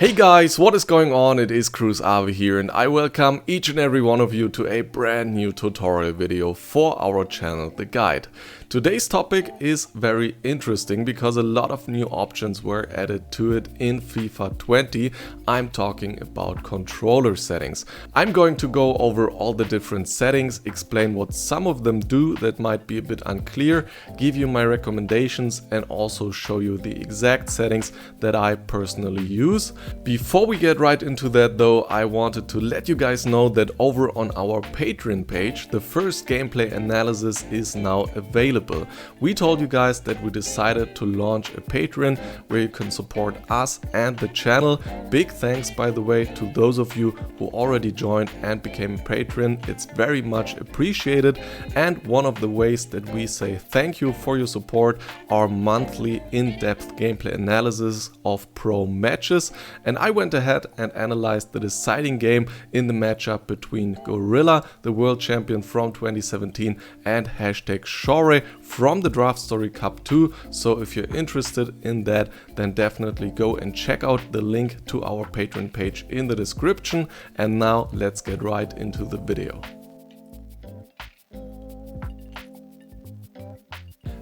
Hey guys, what is going on? It is Cruz Ave here and I welcome each and every one of you to a brand new tutorial video for our channel, The Guide. Today's topic is very interesting because a lot of new options were added to it in FIFA 20. I'm talking about controller settings. I'm going to go over all the different settings, explain what some of them do that might be a bit unclear, give you my recommendations and also show you the exact settings that I personally use. Before we get right into that though, I wanted to let you guys know that over on our Patreon page, the first gameplay analysis is now available. We told you guys that we decided to launch a Patreon where you can support us and the channel. Big thanks, by the way, to those of you who already joined and became a patron. It's very much appreciated, and one of the ways that we say thank you for your support are monthly in-depth gameplay analysis of pro matches. And I went ahead and analyzed the deciding game in the matchup between Gorilla, the world champion from 2017, and #Shore from the Draft Story Cup 2. So if you're interested in that, then definitely go and check out the link to our Patreon page in the description. And now let's get right into the video.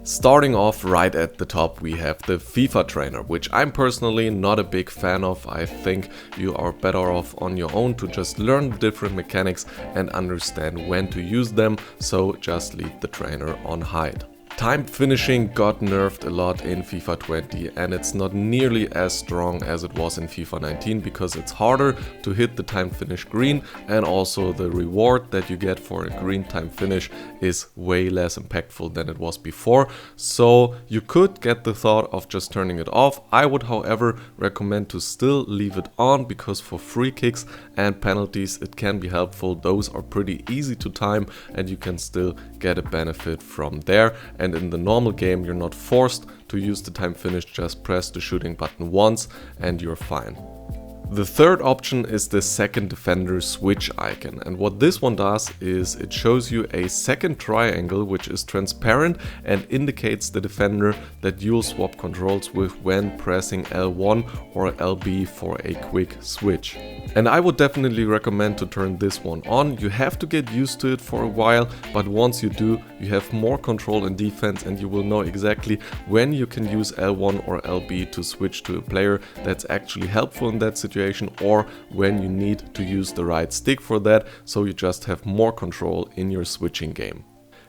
Starting off right at the top, we have the FIFA trainer, which I'm personally not a big fan of. I think you are better off on your own to just learn the different mechanics and understand when to use them, so just leave the trainer on hide. Time finishing got nerfed a lot in FIFA 20 and it's not nearly as strong as it was in FIFA 19 because it's harder to hit the time finish green, and also the reward that you get for a green time finish is way less impactful than it was before. So you could get the thought of just turning it off. I would, however, recommend to still leave it on because for free kicks and penalties it can be helpful. Those are pretty easy to time and you can still get a benefit from there. And in the normal game, you're not forced to use the time finish, just press the shooting button once and you're fine. The third option is the second defender switch icon, and what this one does is it shows you a second triangle which is transparent and indicates the defender that you'll swap controls with when pressing L1 or LB for a quick switch. And I would definitely recommend to turn this one on. You have to get used to it for a while, but once you do, you have more control in defense and you will know exactly when you can use L1 or LB to switch to a player that's actually helpful in that situation, or when you need to use the right stick for that, so you just have more control in your switching game.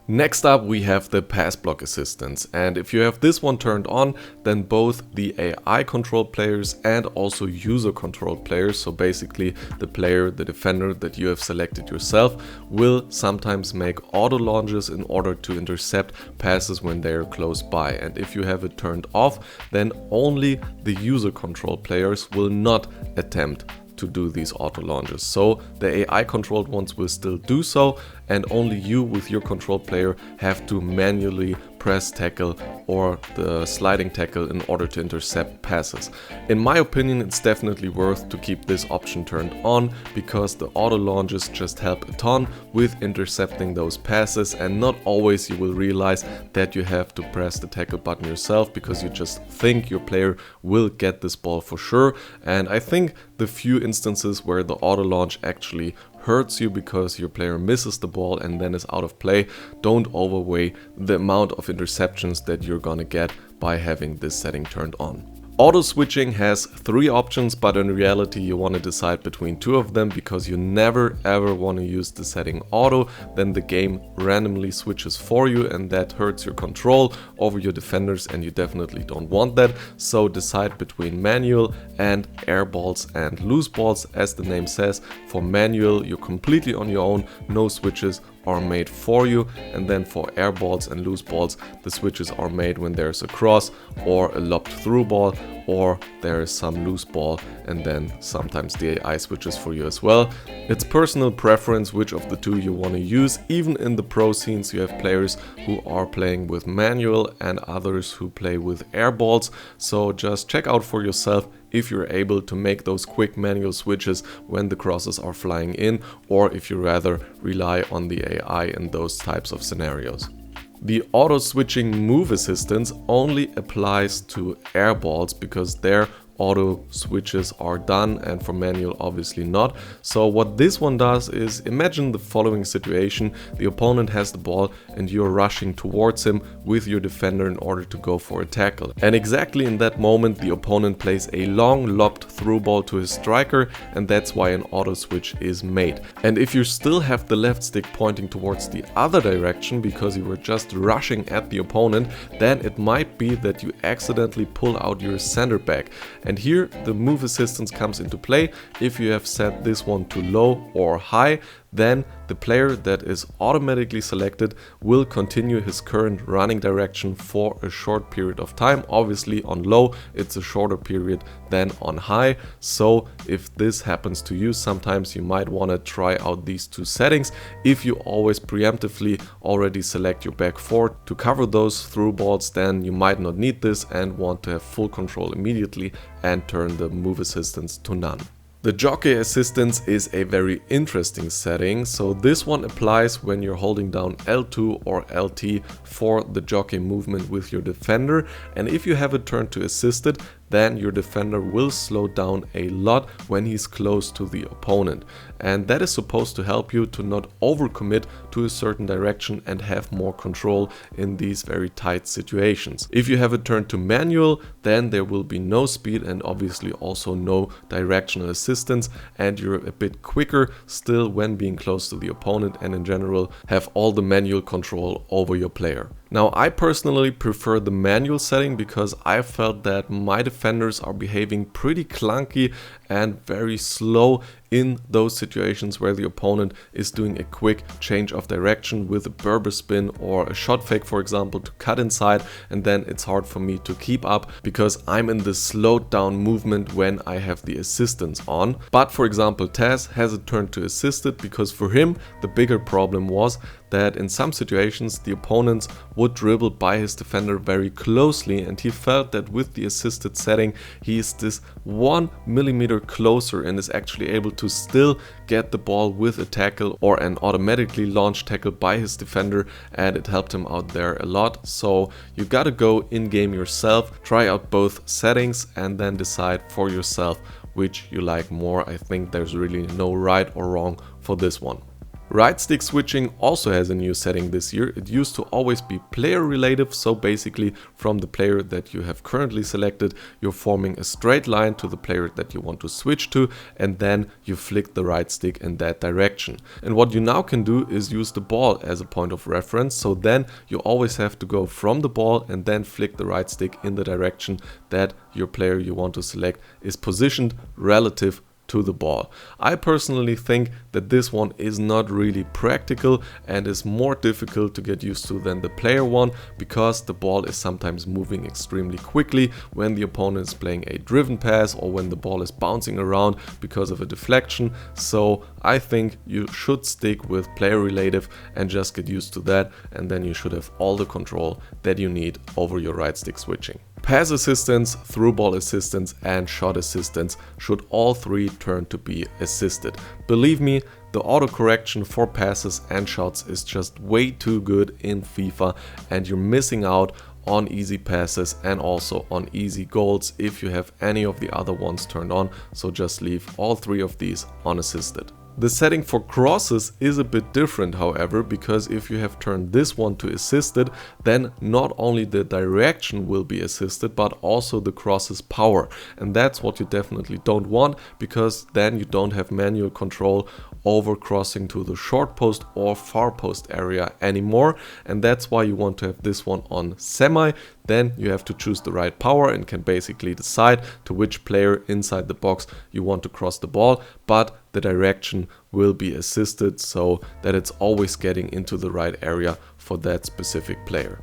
Next up we have the pass block assistance, and if you have this one turned on, then both the AI controlled players and also user controlled players, so basically the player, the defender that you have selected yourself, will sometimes make auto launches in order to intercept passes when they are close by. And if you have it turned off, then only the user controlled players will not attempt to do these auto launches. So the AI controlled ones will still do so, and only you with your controlled player have to manually press tackle or the sliding tackle in order to intercept passes. In my opinion, it's definitely worth to keep this option turned on because the auto launches just help a ton with intercepting those passes, and not always you will realize that you have to press the tackle button yourself because you just think your player will get this ball for sure. And I think the few instances where the auto launch actually hurts you because your player misses the ball and then is out of play don't overweigh the amount of interceptions that you're gonna get by having this setting turned on. Auto switching has 3 options, but in reality you want to decide between 2 of them because you never ever want to use the setting auto, then the game randomly switches for you and that hurts your control over your defenders and you definitely don't want that. So decide between manual and air balls and loose balls. As the name says, for manual you're completely on your own, no switches are made for you, and then for air balls and loose balls the switches are made when there's a cross or a lobbed through ball, or there is some loose ball, and then sometimes the AI switches for you as well. It's personal preference which of the 2 you want to use. Even in the pro scenes you have players who are playing with manual and others who play with air balls, so just check out for yourself if you're able to make those quick manual switches when the crosses are flying in, or if you rather rely on the AI in those types of scenarios. The auto switching move assistance only applies to air balls because there auto switches are done, and for manual obviously not. So what this one does is, imagine the following situation: the opponent has the ball and you're rushing towards him with your defender in order to go for a tackle. And exactly in that moment the opponent plays a long lobbed through ball to his striker, and that's why an auto switch is made. And if you still have the left stick pointing towards the other direction because you were just rushing at the opponent, then it might be that you accidentally pull out your center back. And here the move assistance comes into play. If you have set this one to low or high, then the player that is automatically selected will continue his current running direction for a short period of time. Obviously on low it's a shorter period than on high, so if this happens to you, sometimes you might want to try out these two settings. If you always preemptively already select your back four to cover those through balls, then you might not need this and want to have full control immediately and turn the move assistance to none. The Jockey Assistance is a very interesting setting. So this one applies when you're holding down L2 or LT for the jockey movement with your defender, and if you have it turned to assisted, then your defender will slow down a lot when he's close to the opponent. And that is supposed to help you to not overcommit to a certain direction and have more control in these very tight situations. If you have it turned to manual, then there will be no speed and obviously also no directional assistance, and you're a bit quicker still when being close to the opponent, and in general have all the manual control over your player. Now, I personally prefer the manual setting because I felt that my defenders are behaving pretty clunky and very slow in those situations where the opponent is doing a quick change of direction with a Berber spin or a shot fake, for example, to cut inside, and then it's hard for me to keep up because I'm in the slowed down movement when I have the assistance on. But for example, Taz has it turned to assisted because for him the bigger problem was that in some situations the opponents would dribble by his defender very closely, and he felt that with the assisted setting he is this 1 millimeter closer and is actually able to still get the ball with a tackle or an automatically launched tackle by his defender, and it helped him out there a lot. So you gotta go in game yourself, try out both settings and then decide for yourself which you like more. I think there's really no right or wrong for this one. Right stick switching also has a new setting this year. It used to always be player relative, so basically from the player that you have currently selected, you're forming a straight line to the player that you want to switch to, and then you flick the right stick in that direction. And what you now can do is use the ball as a point of reference, so then you always have to go from the ball and then flick the right stick in the direction that your player you want to select is positioned relative to the ball. I personally think that this one is not really practical and is more difficult to get used to than the player one, because the ball is sometimes moving extremely quickly when the opponent is playing a driven pass or when the ball is bouncing around because of a deflection. So I think you should stick with player relative and just get used to that, and then you should have all the control that you need over your right stick switching. Pass assistance, through ball assistance and shot assistance should all three turn to be assisted. Believe me, the autocorrection for passes and shots is just way too good in FIFA, and you're missing out on easy passes and also on easy goals if you have any of the other ones turned on, so just leave all three of these unassisted. The setting for crosses is a bit different, however, because if you have turned this one to assisted, then not only the direction will be assisted, but also the cross's power. And that's what you definitely don't want, because then you don't have manual control over crossing to the short post or far post area anymore. And that's why you want to have this one on semi. Then you have to choose the right power and can basically decide to which player inside the box you want to cross the ball, but the direction will be assisted so that it's always getting into the right area for that specific player.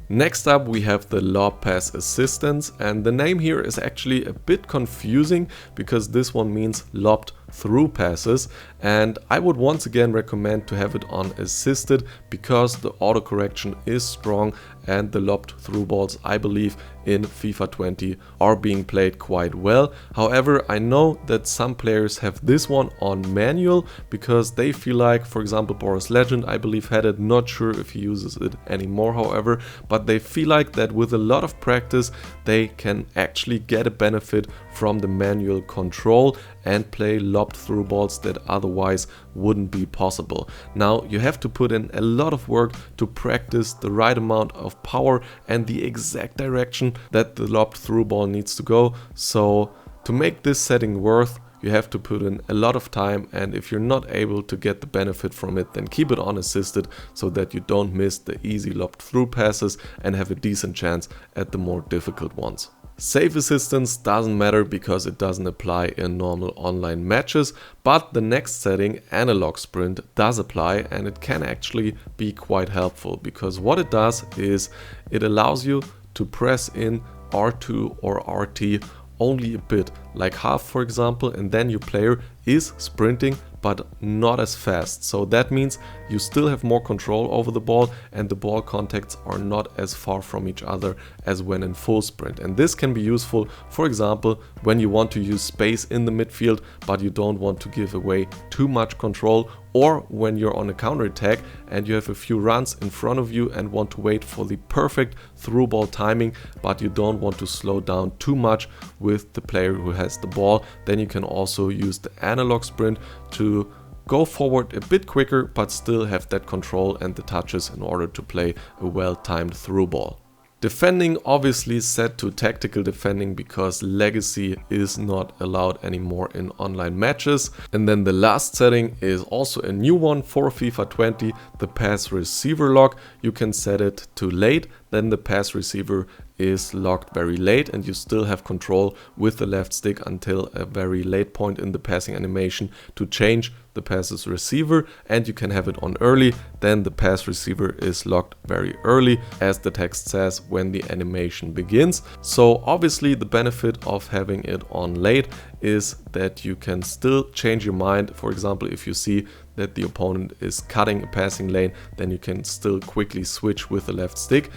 Next up we have the lob pass assistance, and the name here is actually a bit confusing because this one means lobbed through passes, and I would once again recommend to have it on assisted because the autocorrection is strong and the lobbed through balls, I believe, in FIFA 20 are being played quite well. However, I know that some players have this one on manual because they feel like, for example, Boris Legend, I believe, had it. Not sure if he uses it anymore, however, but they feel like that with a lot of practice they can actually get a benefit from the manual control and play lobbed through balls that otherwise wouldn't be possible. Now you have to put in a lot of work to practice the right amount of power and the exact direction that the lobbed through ball needs to go. So to make this setting worth, you have to put in a lot of time, and if you're not able to get the benefit from it, then keep it on assisted so that you don't miss the easy lobbed through passes and have a decent chance at the more difficult ones. Save assistance doesn't matter because it doesn't apply in normal online matches, but the next setting, analog sprint, does apply, and it can actually be quite helpful because what it does is it allows you to press in R2 or RT only a bit, like half for example, and then your player is sprinting but not as fast. So that means you still have more control over the ball and the ball contacts are not as far from each other as when in full sprint. And this can be useful, for example, when you want to use space in the midfield but you don't want to give away too much control, or when you're on a counter attack and you have a few runs in front of you and want to wait for the perfect through ball timing, but you don't want to slow down too much with the player who has the ball. Then you can also use the analog sprint to go forward a bit quicker but still have that control and the touches in order to play a well-timed through ball. Defending obviously set to tactical defending because legacy is not allowed anymore in online matches. And then the last setting is also a new one for FIFA 20, the pass receiver lock. You can set it to late, then the pass receiver is locked very late and you still have control with the left stick until a very late point in the passing animation to change the passes receiver, and you can have it on early, then the pass receiver is locked very early as the text says when the animation begins. So obviously the benefit of having it on late is that you can still change your mind. For example, if you see that the opponent is cutting a passing lane, then you can still quickly switch with the left stick.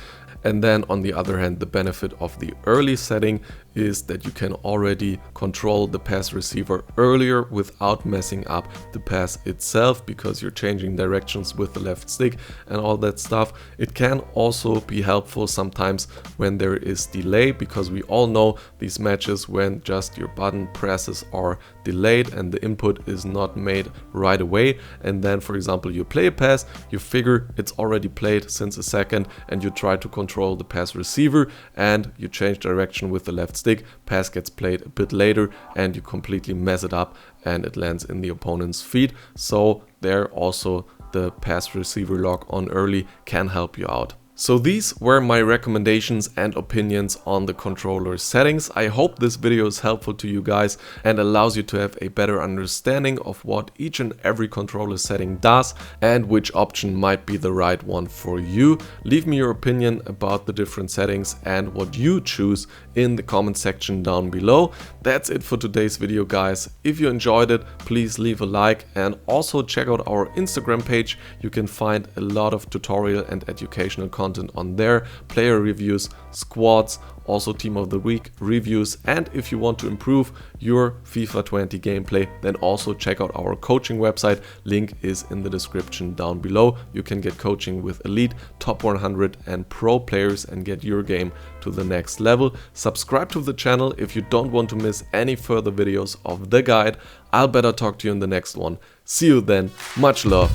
And then on the other hand, the benefit of the early setting is that you can already control the pass receiver earlier without messing up the pass itself because you're changing directions with the left stick and all that stuff. It can also be helpful sometimes when there is delay, because we all know these matches when just your button presses are delayed and the input is not made right away, and then for example you play a pass, you figure it's already played since a second and you try to control the pass receiver and you change direction with the left stick, pass gets played a bit later and you completely mess it up and it lands in the opponent's feet. So there also the pass receiver lock on early can help you out. So these were my recommendations and opinions on the controller settings. I hope this video is helpful to you guys and allows you to have a better understanding of what each and every controller setting does and which option might be the right one for you. Leave me your opinion about the different settings and what you choose in the comment section down below. That's it for today's video, guys. If you enjoyed it, please leave a like and also check out our Instagram page. You can find a lot of tutorial and educational content on there, player reviews, squads, also team of the week reviews, and if you want to improve your FIFA 20 gameplay, then also check out our coaching website. Link is in the description down below. You can get coaching with elite, top 100 and pro players and get your game to the next level. Subscribe to the channel if you don't want to miss any further videos of the guide. I'll better talk to you in the next one. See you then, much love.